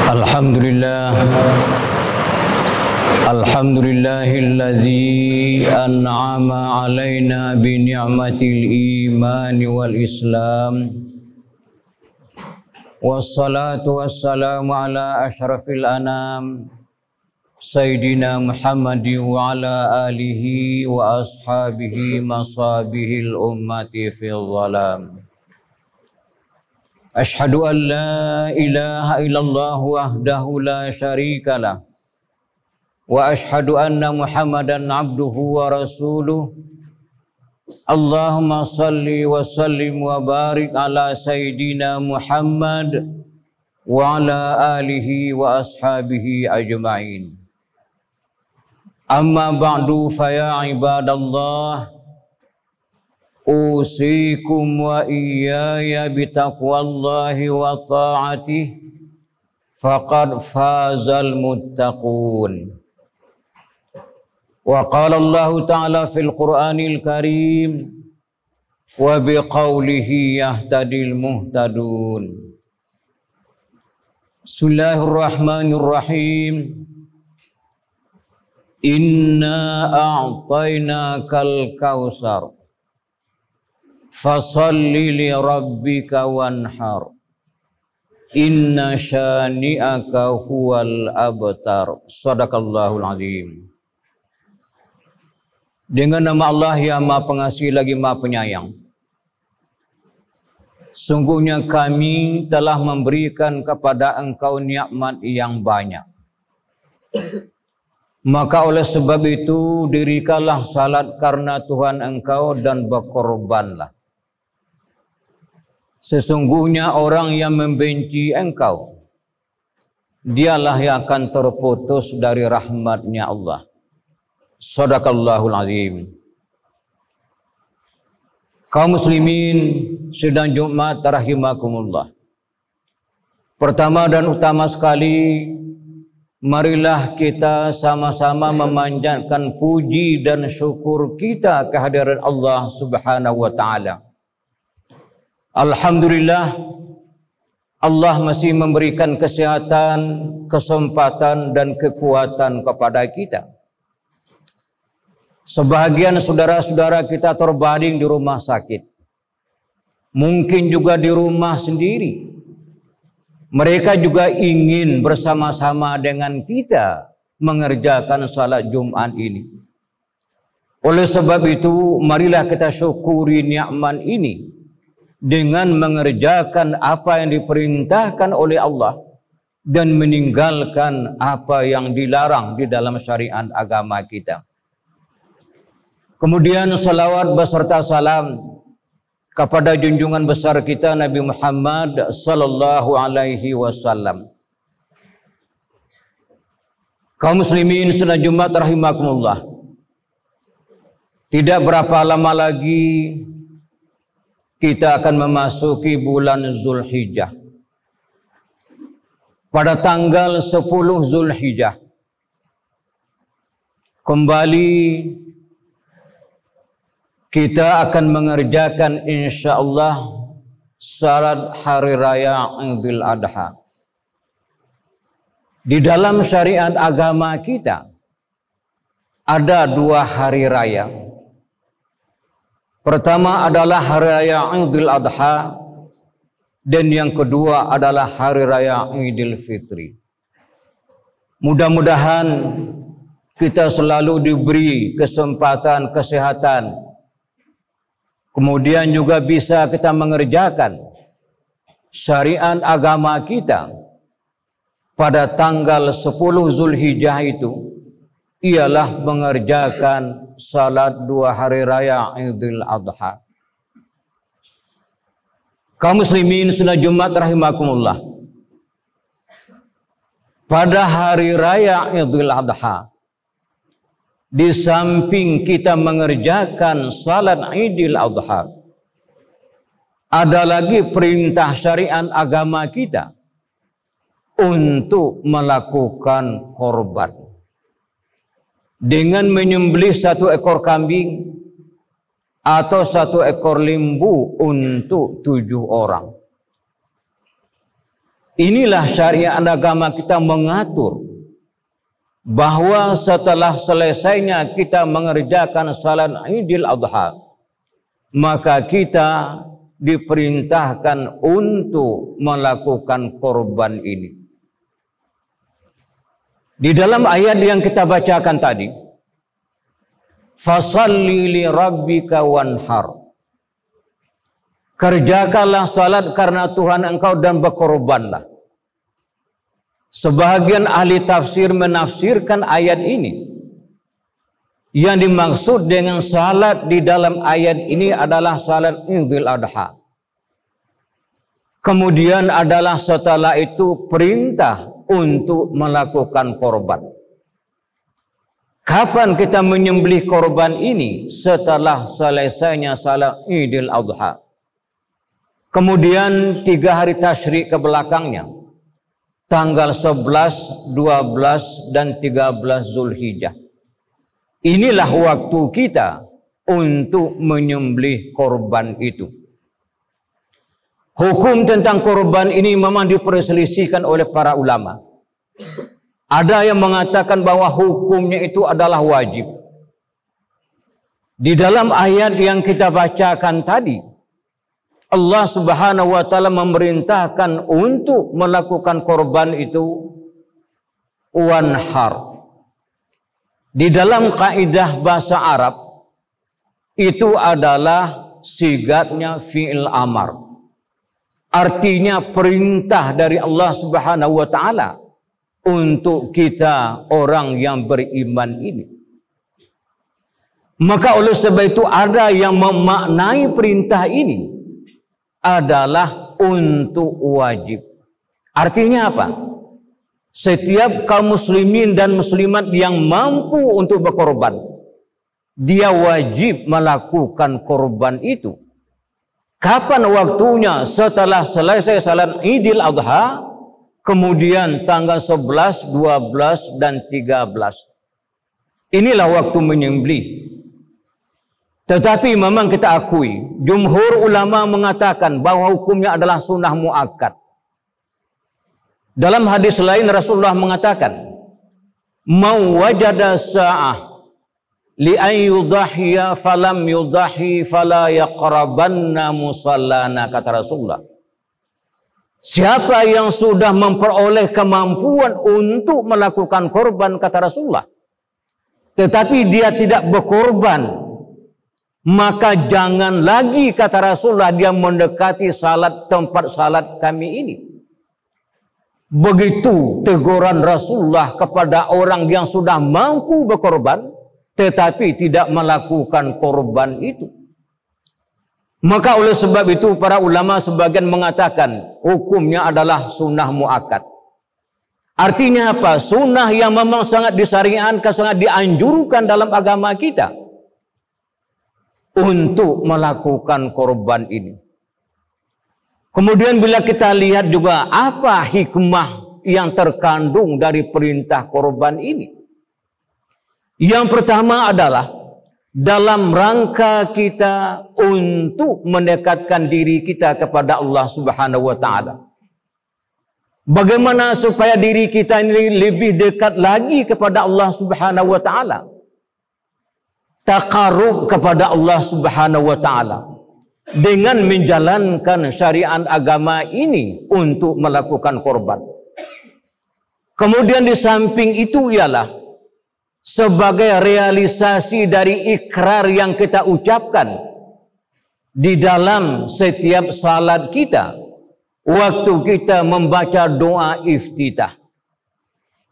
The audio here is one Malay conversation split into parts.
Alhamdulillah, alhamdulillahilladzi an'ama alaina bi ni'matil iman wal islam. Wassalatu wassalamu ala asyrafil anam Sayyidina Muhammadi wa ala alihi wa ashabihi masabihil ummati fil zalam. Ashhadu an la ilaha illallah wahdahu la syarika lah wa ashhadu anna Muhammadan abduhu wa rasuluh. Allahumma salli wa sallim wa barik ala Sayyidina Muhammad wa ala alihi wa ashabihi ajma'in. Amma ba'du fa ya ibadallah, usikum wa iyaya bitaqwallahi wa ta'atih, faqad fazal muttaqun. Wa qala Allah ta'ala fil Qur'anil Karim, wa biqaulihi yahtadil muhtadun. Bismillahirrahmanirrahim. Inna a'tainakal kautsar fasalli li rabbika wanhar, inna syani'aka huwal abtar. Shadaqallahul azim. Dengan nama Allah yang Maha Pengasih lagi Maha Penyayang, sungguhnya kami telah memberikan kepada engkau nikmat yang banyak. Maka oleh sebab itu dirikanlah salat karena Tuhan engkau dan berkorbanlah. Sesungguhnya orang yang membenci engkau, dialah yang akan terputus dari rahmatnya Allah. Shadaqallahul azim. Kaum muslimin sidang Jumat rahimakumullah. Pertama dan utama sekali, marilah kita sama-sama memanjatkan puji dan syukur kita kehadiran Allah Subhanahu wa taala. Alhamdulillah, Allah masih memberikan kesehatan, kesempatan dan kekuatan kepada kita. Sebahagian saudara-saudara kita terbaring di rumah sakit, mungkin juga di rumah sendiri. Mereka juga ingin bersama-sama dengan kita mengerjakan salat Jumat ini. Oleh sebab itu, marilah kita syukuri nikmat ini dengan mengerjakan apa yang diperintahkan oleh Allah dan meninggalkan apa yang dilarang di dalam syariat agama kita. Kemudian salawat beserta salam kepada junjungan besar kita Nabi Muhammad sallallahu alaihi wasallam. Kaum muslimin sedang Jumat rahimakumullah. Tidak berapa lama lagi kita akan memasuki bulan Zulhijjah. Pada tanggal 10 Zulhijjah kembali kita akan mengerjakan insyaallah salat hari raya Idul Adha. Di dalam syariat agama kita ada 2 hari raya. Pertama adalah hari raya Idul Adha dan yang kedua adalah hari raya Idul Fitri. Mudah-mudahan kita selalu diberi kesempatan kesehatan, kemudian juga bisa kita mengerjakan syariat agama kita pada tanggal 10 Zulhijjah itu, ialah mengerjakan salat 2 hari raya Idul Adha. Kaum muslimin sedang Jumat rahimakumullah. Pada hari raya Idul Adha, di samping kita mengerjakan salat Idul Adha, ada lagi perintah syariat agama kita untuk melakukan korban dengan menyembelih 1 ekor kambing atau 1 ekor lembu untuk 7 orang. Inilah syariat agama kita mengatur bahwa setelah selesainya kita mengerjakan salat Idul Adha, maka kita diperintahkan untuk melakukan korban ini. Di dalam ayat yang kita bacakan tadi, fasalli li rabbika wanhar, kerjakanlah salat karena Tuhan engkau dan berkorbanlah. Sebahagian ahli tafsir menafsirkan ayat ini, yang dimaksud dengan salat di dalam ayat ini adalah salat Idul Adha. Kemudian adalah setelah itu perintah untuk melakukan korban. Kapan kita menyembelih korban ini? Setelah selesainya salat Idul Adha. Kemudian 3 hari tasyrik ke belakangnya, tanggal 11, 12, dan 13 Zulhijjah. Inilah waktu kita untuk menyembelih korban itu. Hukum tentang korban ini memang diperselisihkan oleh para ulama. Ada yang mengatakan bahwa hukumnya itu adalah wajib. Di dalam ayat yang kita bacakan tadi, Allah Subhanahu wa taala memerintahkan untuk melakukan korban itu wanhar. Di dalam kaidah bahasa Arab itu adalah sigatnya fi'il amar. Artinya perintah dari Allah Subhanahu wa taala untuk kita orang yang beriman ini. Maka oleh sebab itu ada yang memaknai perintah ini adalah untuk wajib. Artinya apa? Setiap kaum muslimin dan muslimat yang mampu untuk berkorban, dia wajib melakukan korban itu. Kapan waktunya? Setelah selesai salat Idul Adha, kemudian tanggal 11, 12, dan 13. Inilah waktu menyembelih. Tetapi memang kita akui, jumhur ulama mengatakan bahwa hukumnya adalah sunnah muakkad. Dalam hadis lain Rasulullah mengatakan, "Mau wajada sa'ah li an yudahhiya falam yudahhi fala yaqrabanna musallana," kata Rasulullah. Siapa yang sudah memperoleh kemampuan untuk melakukan korban, kata Rasulullah, tetapi dia tidak berkorban, maka jangan lagi, kata Rasulullah, dia mendekati tempat salat kami ini. Begitu teguran Rasulullah kepada orang yang sudah mampu berkorban tetapi tidak melakukan korban itu. Maka oleh sebab itu para ulama sebagian mengatakan hukumnya adalah sunnah muakkad. Artinya apa? Sunnah yang memang sangat disyariatkan, sangat dianjurkan dalam agama kita untuk melakukan korban ini. Kemudian bila kita lihat juga apa hikmah yang terkandung dari perintah korban ini. Yang pertama adalah dalam rangka kita untuk mendekatkan diri kita kepada Allah Subhanahu wa taala. Bagaimana supaya diri kita ini lebih dekat lagi kepada Allah Subhanahu wa taala? Taqarrub kepada Allah Subhanahu wa taala dengan menjalankan syariat agama ini untuk melakukan korban. Kemudian di samping itu ialah sebagai realisasi dari ikrar yang kita ucapkan di dalam setiap salat kita, waktu kita membaca doa iftitah.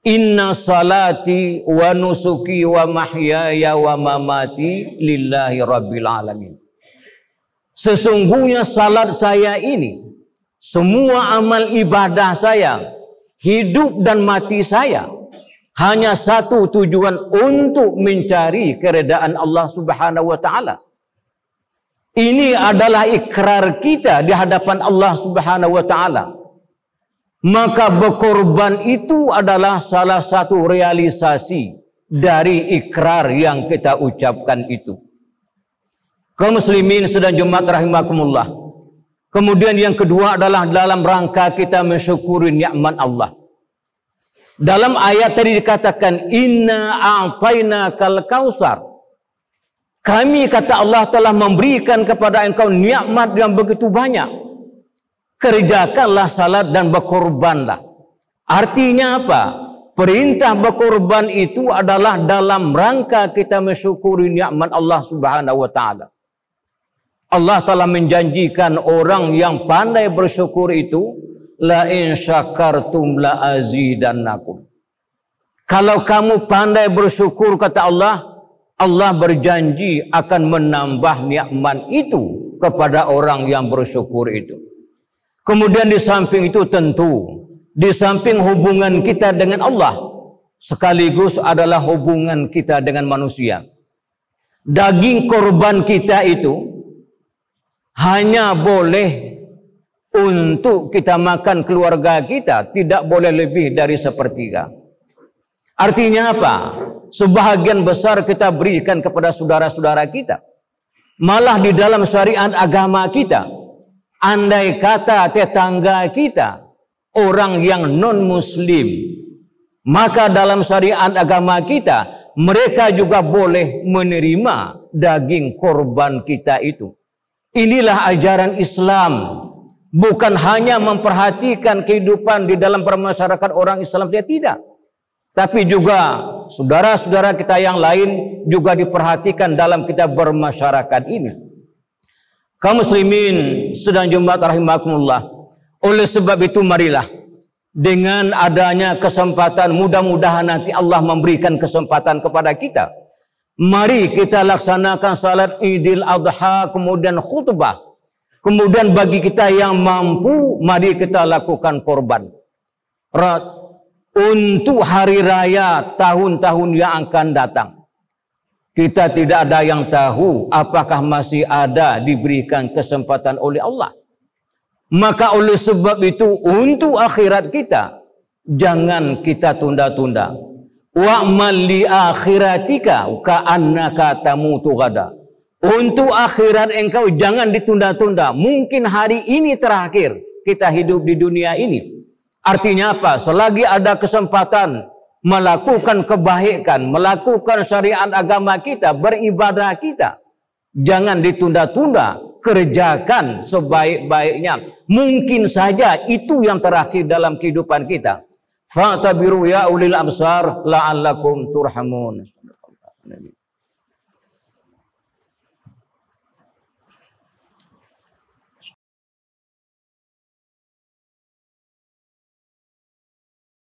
Inna salati wa nusuki wa mahyaya wa mamati lillahi rabbil alamin. Sesungguhnya salat saya ini, semua amal ibadah saya, hidup dan mati saya, hanya satu tujuan, untuk mencari keredaan Allah Subhanahu wa taala. Ini adalah ikrar kita di hadapan Allah Subhanahu wa taala. Maka berkorban itu adalah salah satu realisasi dari ikrar yang kita ucapkan itu. Kaum muslimin sedang Jumat rahimakumullah. Kemudian yang kedua adalah dalam rangka kita mensyukuri nikmat Allah. Dalam ayat tadi dikatakan inna a'tainakal kautsar. Kami, kata Allah, telah memberikan kepada engkau nikmat yang begitu banyak. Kerjakanlah salat dan berkorbanlah. Artinya apa? Perintah berkorban itu adalah dalam rangka kita mensyukuri nikmat Allah Subhanahu wa taala. Allah telah menjanjikan orang yang pandai bersyukur itu, la in syakartum la azidannakum. Kalau kamu pandai bersyukur, kata Allah, Allah berjanji akan menambah nikmat itu kepada orang yang bersyukur itu. Kemudian di samping itu tentu, di samping hubungan kita dengan Allah, sekaligus adalah hubungan kita dengan manusia. Daging korban kita itu hanya boleh untuk kita makan keluarga kita, tidak boleh lebih dari sepertiga. Artinya apa? Sebahagian besar kita berikan kepada saudara-saudara kita. Malah di dalam syariat agama kita, andai kata tetangga kita orang yang non-muslim, maka dalam syariat agama kita, mereka juga boleh menerima daging korban kita itu. Inilah ajaran Islam. Bukan hanya memperhatikan kehidupan di dalam permasyarakat orang Islam saja, tidak. Tapi juga saudara-saudara kita yang lain juga diperhatikan dalam kita bermasyarakat ini. Kaum muslimin sedang jemaat rahimakumullah. Oleh sebab itu marilah dengan adanya kesempatan, mudah-mudahan nanti Allah memberikan kesempatan kepada kita. Mari kita laksanakan salat Idul Adha, kemudian khutbah. Kemudian bagi kita yang mampu, mari kita lakukan korban. Untuk hari raya tahun-tahun yang akan datang. Kita tidak ada yang tahu apakah masih ada diberikan kesempatan oleh Allah. Maka oleh sebab itu untuk akhirat kita, jangan kita tunda-tunda. Wa'mal li akhiratika ka'annaka tamutu ghada. Untuk akhirat engkau jangan ditunda-tunda. Mungkin hari ini terakhir kita hidup di dunia ini. Artinya apa? Selagi ada kesempatan melakukan kebaikan, melakukan syariat agama kita, beribadah kita, jangan ditunda-tunda, kerjakan sebaik-baiknya. Mungkin saja itu yang terakhir dalam kehidupan kita. Fa'tabiru ya ulil absar la'allakum turhamun.